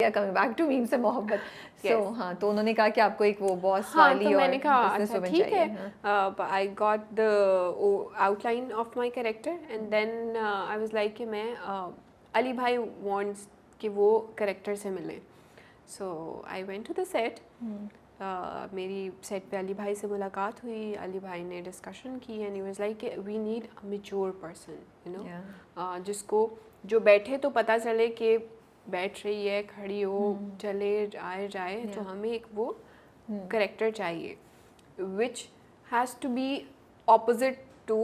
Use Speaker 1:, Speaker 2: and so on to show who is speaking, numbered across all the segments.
Speaker 1: are coming back to meme से मोहब्बत. So
Speaker 2: Yes.
Speaker 1: हाँ, तो उन्होंने कहा कि आपको एक वो बॉस
Speaker 2: हाँ
Speaker 1: वाली
Speaker 2: तो
Speaker 1: और
Speaker 2: मैंने कहा
Speaker 1: बिजनेस
Speaker 2: अच्छा
Speaker 1: वुमन
Speaker 2: ठीक
Speaker 1: चाहिए.
Speaker 2: है.
Speaker 1: हाँ.
Speaker 2: I got the outline of my character and then I was like कि मैं अली भाई वांट्स कि वो कैरेक्टर से मिले. So I went to the set. मेरी सेट पे अली भाई से मुलाकात हुई. अली भाई ने डिस्कशन की and he was like we need a mature person, you know, जिसको जो बैठे तो पता चले कि बैठ रही है, खड़ी हो, चले जाए. तो हमें एक वो करेक्टर चाहिए which has to be opposite to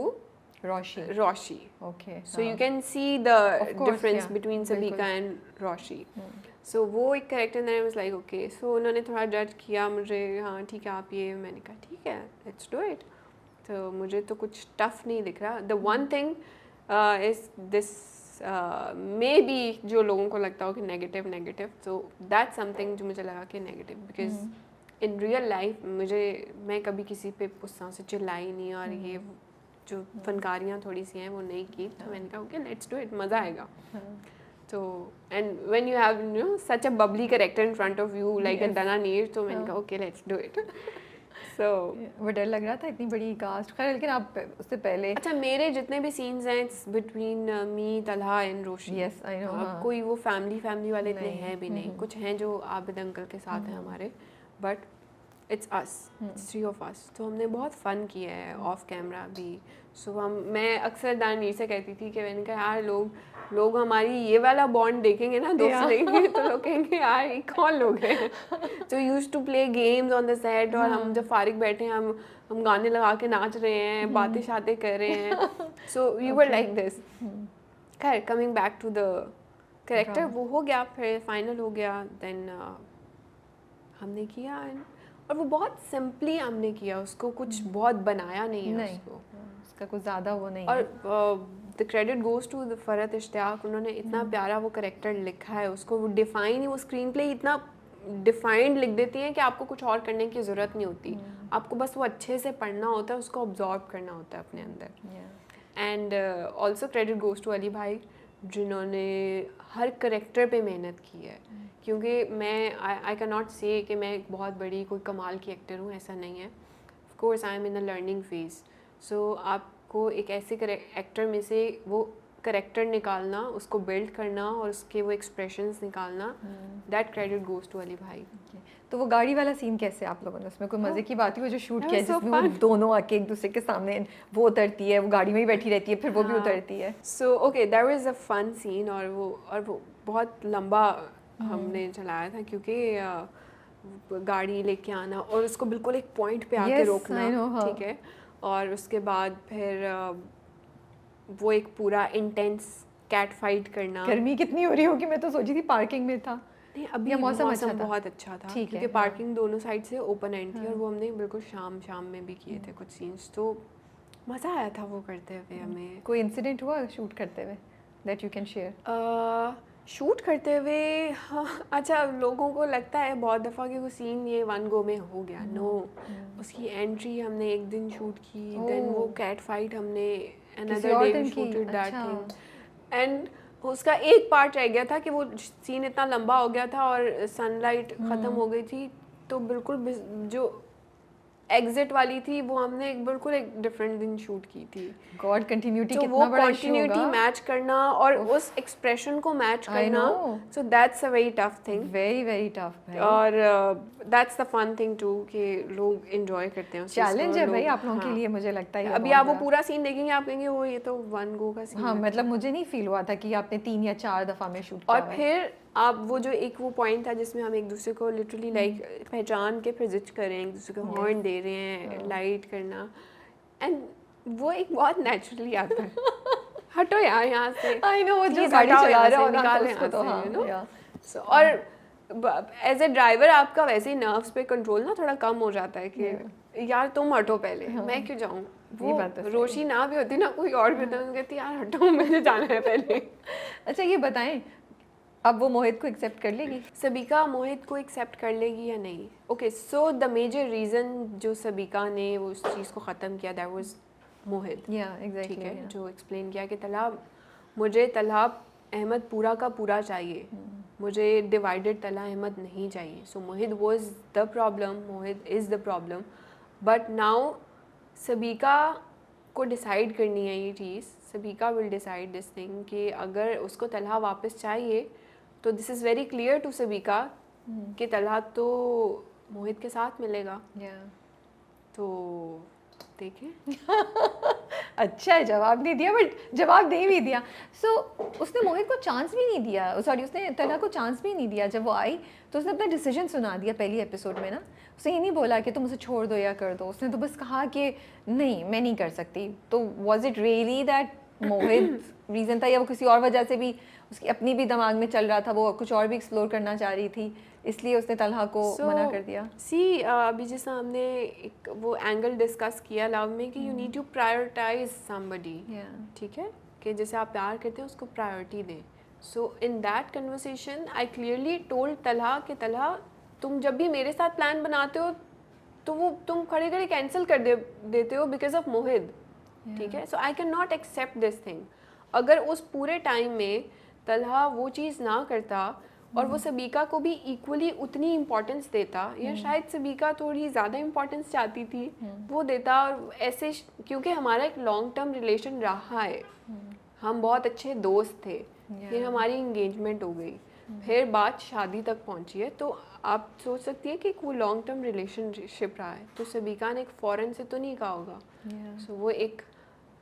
Speaker 2: Roshi.
Speaker 1: Okay.
Speaker 2: So you can see
Speaker 1: Of
Speaker 2: the
Speaker 1: course,
Speaker 2: difference
Speaker 1: yeah.
Speaker 2: between
Speaker 1: बिल्कुल.
Speaker 2: Sabika and Roshi. So वो एक करेक्टर ने was like okay. So उन्होंने थोड़ा जज किया मुझे. हाँ ठीक है आप ये. मैंने कहा ठीक है let's do it. तो मुझे तो कुछ टफ नहीं दिख रहा. The one thing is this maybe जो लोगों को लगता हो कि नेगेटिव. So that's something जो मुझे लगा कि negative because in real life मैं कभी किसी पे उस तरह से चिल्लाई नहीं और ये जो फनकारियाँ थोड़ी सी हैं वो नहीं की. तो मैंने कहा ओके लेट्स डू इट, मज़ा आएगा. तो and when you have you know such a bubbly character in front of you like a Dananeer, तो मैंने कहा okay let's do it. So
Speaker 1: वो डर लग रहा था इतनी बड़ी कास्ट. खैर लेकिन आप उससे पहले
Speaker 2: अच्छा मेरे जितने भी सीन्स हैं it's between me, Talha and Roshi.
Speaker 1: Yes I know.
Speaker 2: कोई वो फैमिली वाले इतने हैं भी नहीं. कुछ हैं जो आबिद अंकल के साथ हैं हमारे, but it's us, it's 3 of us. तो हमने बहुत फ़न किया है ऑफ कैमरा भी. सो मैं अक्सर दानवीर से कहती थी कि मैंने कहा यार लोग हमारी ये वाला बॉन्ड देखेंगे ना दोस्ती देखेंगे तो लोग कहेंगे यार ये कौन लोग हैं. तो used to play games on the set और हम जब फारिग बैठे हैं हम गाने लगा के नाच रहे हैं, बातें शातें कर रहे हैं. So we were like this. खैर coming back to the character, वो हो गया, फिर फाइनल हो गया. देन हमने किया और वो बहुत सिंपली हमने किया. उसको कुछ बहुत बनाया नहीं है उसको.
Speaker 1: उसका कुछ ज़्यादा वो नहीं
Speaker 2: और
Speaker 1: है.
Speaker 2: The credit goes to the Farhat Ishtiaq. उन्होंने इतना प्यारा वो करेक्टर लिखा है. उसको वो डिफ़ाइन ही, वो स्क्रीन प्ले इतना डिफाइंड लिख देती हैं कि आपको कुछ और करने की ज़रूरत नहीं होती. आपको बस वो अच्छे से पढ़ना होता है, उसको ऑब्जॉर्व करना होता है अपने अंदर. And also credit goes to Ali भाई जिन्होंने हर करेक्टर पे मेहनत की है. क्योंकि मैं आई कैन नॉट से कि मैं एक बहुत बड़ी कोई कमाल की एक्टर हूँ, ऐसा नहीं है. Of course I am in a learning phase. So आपको एक ऐसे एक्टर में से वो करेक्टर निकालना, उसको बिल्ड करना और उसके वो एक्सप्रेशंस निकालना, that credit goes to Ali भाई.
Speaker 1: तो वो गाड़ी वाला सीन कैसे आप लोगों ने, उसमें कोई मज़े की बात हुई वो जो शूट किया
Speaker 2: so
Speaker 1: जिसमें वो दोनों आके एक दूसरे के सामने, वो उतरती है, वो गाड़ी में ही बैठी रहती है, फिर वो भी उतरती है.
Speaker 2: So okay there was a fun scene. और वो बहुत लंबा हमने चलाया था क्योंकि गाड़ी लेके आना और उसको बिल्कुल एक पॉइंट पे आके रोकना. ठीक है. और उसके बाद फिर वो एक पूरा इंटेंस कैट फाइट करना.
Speaker 1: गर्मी कितनी हो रही होगी, मैं तो सोची थी पार्किंग में था.
Speaker 2: नहीं अभी मौसम बहुत अच्छा था क्योंकि पार्किंग दोनों साइड से ओपन एंड थी. और वो हमने बिल्कुल शाम में भी किए थे कुछ सीन्स. तो मज़ा आया था वो करते हुए. हमें
Speaker 1: कोई इंसिडेंट हुआ शूट करते हुए that you can share?
Speaker 2: Shoot करते हुए हाँ. अच्छा लोगों को लगता है बहुत दफ़ा कि वो सीन ये 1 go में हो गया. नो, उसकी एंट्री हमने एक दिन शूट की. देन वो कैट फाइट हमने another day we shooted that thing. And उसका एक पार्ट रह गया था कि वो सीन इतना लंबा हो गया था और सनलाइट ख़त्म हो गई थी. तो बिल्कुल जो एग्जिट वाली थी वो हमने बिल्कुल एक डिफरेंट दिन शूट की थी.
Speaker 1: गॉड कंटिन्यूटी
Speaker 2: तो
Speaker 1: कितना
Speaker 2: वो
Speaker 1: बड़ा
Speaker 2: कंटिन्यूटी मैच करना और उस एक्सप्रेशन को मैच करना. So that's a very tough thing.
Speaker 1: Very tough.
Speaker 2: और that's the fun thing too कि लोग एंजॉय करते हैं.
Speaker 1: चैलेंज है भाई आप लोगों के लिए, मुझे लगता है.
Speaker 2: अभी आप वो पूरा सीन देखेंगे आप कहेंगे वो ये तो 1 go का सीन.
Speaker 1: हाँ मतलब मुझे नहीं फील हुआ था कि आपने 3 या 4 दफ़ा में शूट किया.
Speaker 2: और फिर आप वो जो एक वो पॉइंट था जिसमें हम एक दूसरे को लिटरली लाइक पहचान के फिर जिच कर रहे हैं, एक दूसरे को हॉर्न दे रहे हैं, लाइट करना. एंड वो एक बहुत नेचुरली आता है. हटो यार यहाँ से.
Speaker 1: आई नो वो जो गाड़ी चला रहा होगा
Speaker 2: उसको तो हाँ. और एज ए ड्राइवर आपका वैसे ही नर्व्स पे कंट्रोल ना थोड़ा कम हो जाता है कि यार तुम हटो पहले, मैं क्यों जाऊँ. वो रोशी ना भी होती ना कोई और भी होता, कहती यार हटो मुझे जाना है पहले.
Speaker 1: अच्छा ये बताएं अब वो मोहित को एक्सेप्ट कर लेगी?
Speaker 2: सबीका मोहित को एक्सेप्ट कर लेगी या नहीं? Okay so the major reason जो सबीका ने वो उस चीज़ को ख़त्म किया दैट वाज मोहित.
Speaker 1: एग्जैक्टली.
Speaker 2: ठीक है. जो एक्सप्लेन किया कि मुझे तलहा अहमद पूरा का पूरा चाहिए. मुझे डिवाइडेड तला अहमद नहीं चाहिए. So Mohit was the problem, Mohit is the problem. But now Sabika को डिसाइड करनी है ये चीज़. Sabika will decide this thing कि अगर उसको तलहा वापस चाहिए तो this is very clear to Sabika कि तलहा तो मोहित के साथ मिलेगा. तो देखें.
Speaker 1: अच्छा है, जवाब नहीं दिया, बट जवाब दे भी दिया. सो उसने मोहित को चांस भी नहीं दिया, सॉरी उसने तलहा को चांस भी नहीं दिया. जब वो आई तो उसने अपना डिसीजन सुना दिया पहली एपिसोड में ना. उसने ये नहीं बोला कि तुम उसे छोड़ दो या कर दो. उसने तो बस कहा कि नहीं मैं नहीं कर सकती. तो was it really that Mohit reason था, या वो किसी और वजह से भी उसकी अपनी भी दिमाग में चल रहा था, वो कुछ और भी एक्सप्लोर करना चाह रही थी, इसलिए उसने तलहा को मना कर दिया?
Speaker 2: अभी जैसे हमने एक वो एंगल डिस्कस किया लव में कि you need to prioritise somebody. ठीक है, कि जैसे आप प्यार करते हैं उसको प्रायोरिटी दें. So in that conversation I clearly told Talha कि तलहा तुम जब भी मेरे साथ प्लान बनाते हो तो वो तुम खड़े खड़े कैंसिल कर देते हो बिकॉज ऑफ मोहित. ठीक है, so I can not accept this thing. अगर उस पूरे टाइम में तलहा वो चीज़ ना करता और वो सबीका को भी इक्वली उतनी इम्पोर्टेंस देता, या शायद सबीका थोड़ी ज़्यादा इम्पोर्टेंस चाहती थी, वो देता. और ऐसे क्योंकि हमारा एक लॉन्ग टर्म रिलेशन रहा है, हम बहुत अच्छे दोस्त थे, फिर हमारी इंगेजमेंट हो गई, फिर बात शादी तक पहुंची है. तो आप सोच सकती हैं कि वो लॉन्ग टर्म रिलेशनशिप रहा है. तो सबीका ने एक फ़ौरन से तो नहीं कहा होगा. सो वो एक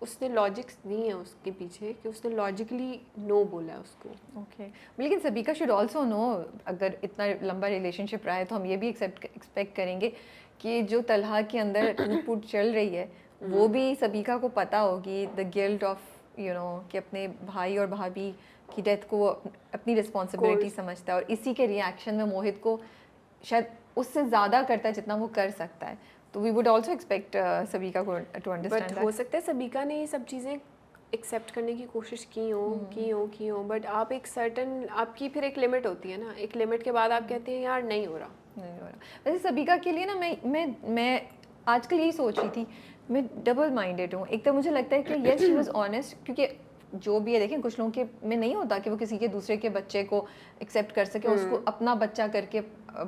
Speaker 2: उसने लॉजिक्स दी हैं उसके पीछे कि उसने लॉजिकली नो बोला है उसको.
Speaker 1: ओके, लेकिन सबीका शुड आल्सो नो, अगर इतना लंबा रिलेशनशिप रहा है तो हम ये भी एक्सपेक्ट करेंगे कि जो तलहा के अंदर टूट चल रही है वो भी सबीका को पता होगी. द गिल्ट ऑफ कि अपने भाई और भाभी की डेथ को अपनी रिस्पॉन्सिबिलिटी समझता है, और इसी के रिएक्शन में मोहित को शायद उससे ज़्यादा करता है जितना वो कर सकता है. तो वी वुड ऑल्सो एक्सपेक्ट सबीका को टू अंडरस्टैंड दैट.
Speaker 2: हो सकता है सबीका ने ये सब चीज़ें एक्सेप्ट करने की कोशिश की हो, बट आप एक सर्टन आपकी फिर एक लिमिट होती है ना, एक लिमिट के बाद आप कहते हैं यार नहीं हो रहा.
Speaker 1: वैसे सबीका के लिए ना मैं आजकल यही सोच रही थी, मैं डबल माइंडेड हूँ. एक तो मुझे लगता है कि येस शी वाज ऑनेस्ट, क्योंकि जो भी है देखें कुछ लोगों के में नहीं होता कि वो किसी के दूसरे के बच्चे को एक्सेप्ट कर सके, उसको अपना बच्चा करके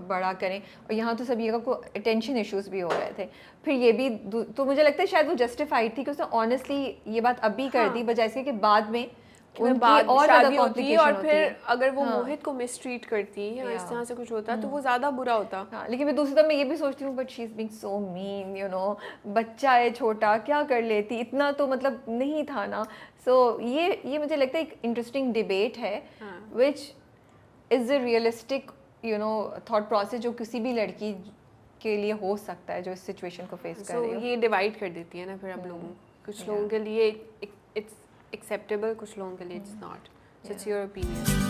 Speaker 1: बड़ा करें. और यहाँ तो सबीका को अटेंशन इश्यूज भी हो रहे थे. फिर ये भी तो मुझे लगता है शायद वो जस्टिफाइड थी कि उसने ऑनेस्टली ये बात अभी कर दी, बजाय इसके कि बाद में
Speaker 2: बाद
Speaker 1: और
Speaker 2: शादी
Speaker 1: ज़्यादा
Speaker 2: होती है, और फिर अगर वो
Speaker 1: हाँ.
Speaker 2: मोहित को मिसट्रीट करती या इस तरह से कुछ होता तो वो ज़्यादा बुरा होता.
Speaker 1: हाँ, लेकिन मैं दूसरी तरफ मैं ये भी सोचती हूँ but she is being so mean, बच्चा है छोटा, क्या कर लेती, इतना तो मतलब नहीं था ना. सो ये मुझे लगता है एक इंटरेस्टिंग डिबेट है which is a realistic thought process जो किसी भी लड़की के लिए हो सकता है जो इस सिचुएशन को फेस कर रही हो.
Speaker 2: ये डिवाइड कर देती है ना फिर आप लोगों, कुछ लोगों के लिए इट्स acceptable, कुछ लोगों के लिए it's not. So it's your opinion.